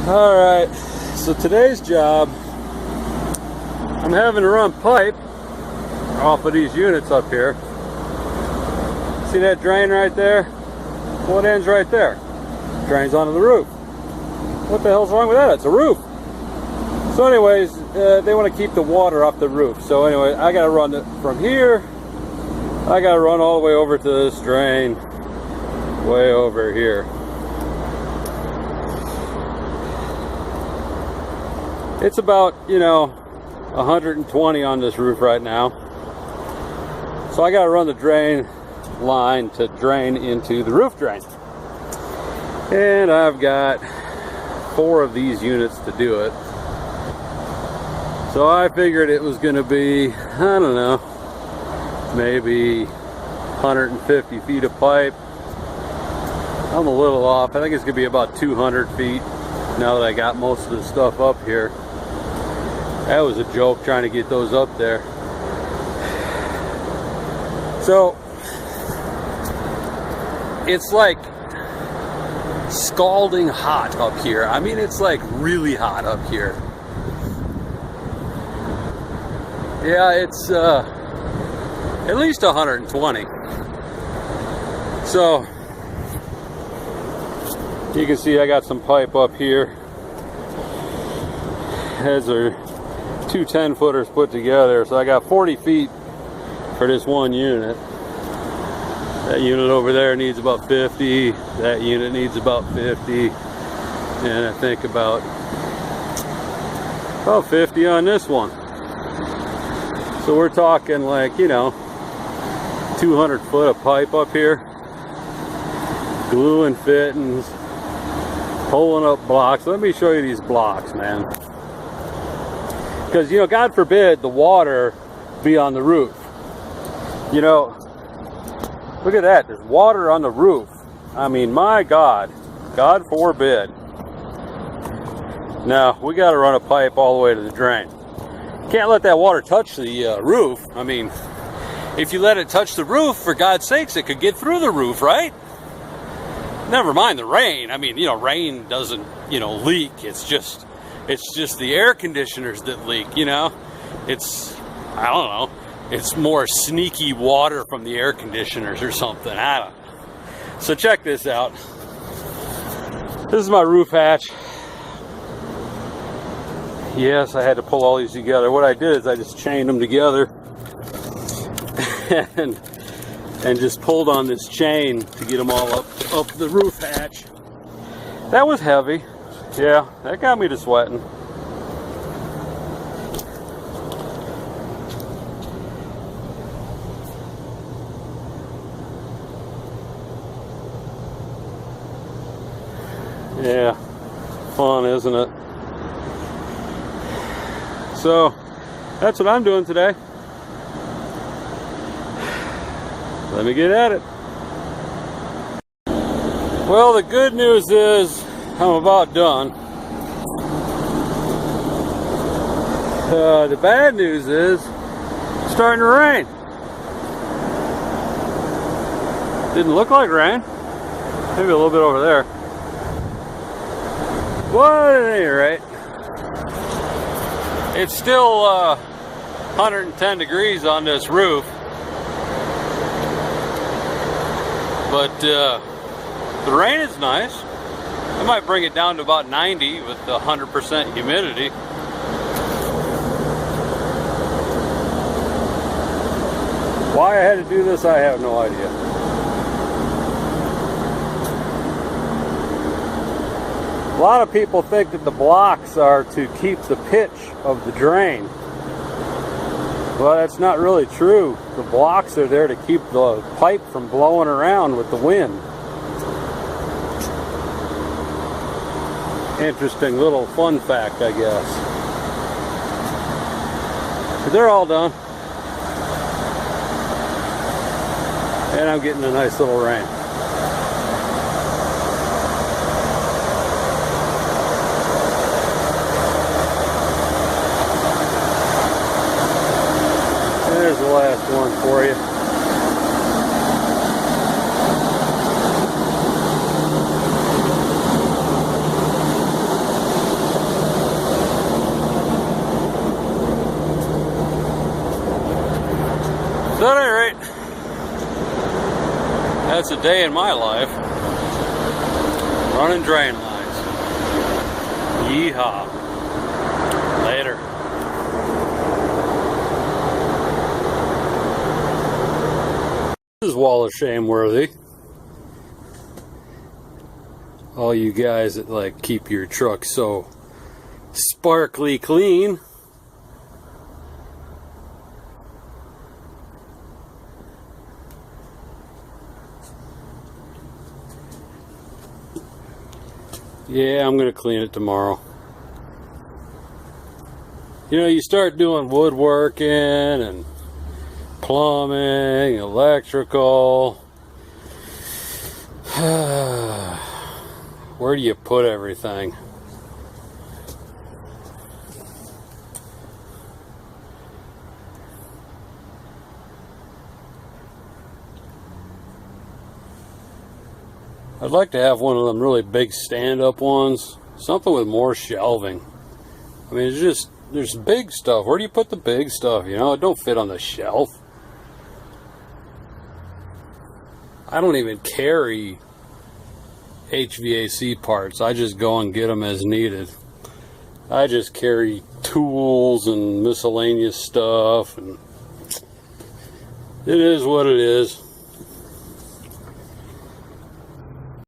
Alright, so today's job, I'm having to run pipe off of these units up here. See that drain right there? Well, it ends right there. Drains onto the roof. What the hell's wrong with that? It's a roof. So anyways, they want to keep the water off the roof. So anyway, I gotta run it from here. I gotta run all the way over to this drain, way over here. It's about, 120 on this roof right now. So I gotta run the drain line to drain into the roof drain. And I've got 4 of these units to do it. So I figured it was gonna be, I don't know, maybe 150 feet of pipe. I'm a little off. I think it's gonna be about 200 feet now that I got most of the stuff up here. That was a joke trying to get those up there. So it's like scalding hot up here. I mean, it's like really hot up here. Yeah, it's at least 120. So you can see I got some pipe up here. As are 2 10-footers put together, so I got 40 feet for this one unit. That unit over there needs about 50. That unit needs about 50, and I think about 50 on this one. So we're talking like 200 foot of pipe up here, glue and fittings, pulling up blocks. Let me show you these blocks, man. Because, God forbid the water be on the roof. Look at that. There's water on the roof. I mean, my God. God forbid. Now, we got to run a pipe all the way to the drain. Can't let that water touch the roof. I mean, if you let it touch the roof, for God's sakes, it could get through the roof, right? Never mind the rain. I mean, rain doesn't, leak. It's just the air conditioners that leak, It's, I don't know, it's more sneaky water from the air conditioners or something. I don't know. So check this out. This is my roof hatch. Yes, I had to pull all these together. What I did is I just chained them together and just pulled on this chain to get them all up the roof hatch. That was heavy. Yeah, that got me to sweating. Yeah, fun, isn't it? So, that's what I'm doing today. Let me get at it. Well, the good news is I'm about done. The bad news is it's starting to rain. Didn't look like rain. Maybe a little bit over there. But at any rate, it's still 110 degrees on this roof. But the rain is nice. I might bring it down to about 90 with 100% humidity. Why I had to do this, I have no idea. A lot of people think that the blocks are to keep the pitch of the drain. Well, that's not really true. The blocks are there to keep the pipe from blowing around with the wind. Interesting little fun fact, I guess. But they're all done. And I'm getting a nice little rain. There's the last one for you. That's a day in my life. Running drain lines. Yeehaw. Later. This is Wall of Shame worthy. All you guys that like keep your truck so sparkly clean. Yeah, I'm gonna clean it tomorrow. You know, you start doing woodworking and plumbing, electrical. Where do you put everything? I'd like to have one of them really big stand-up ones. Something with more shelving. I mean, there's big stuff. Where do you put the big stuff? You know, it don't fit on the shelf. I don't even carry HVAC parts. I just go and get them as needed. I just carry tools and miscellaneous stuff, and it is what it is.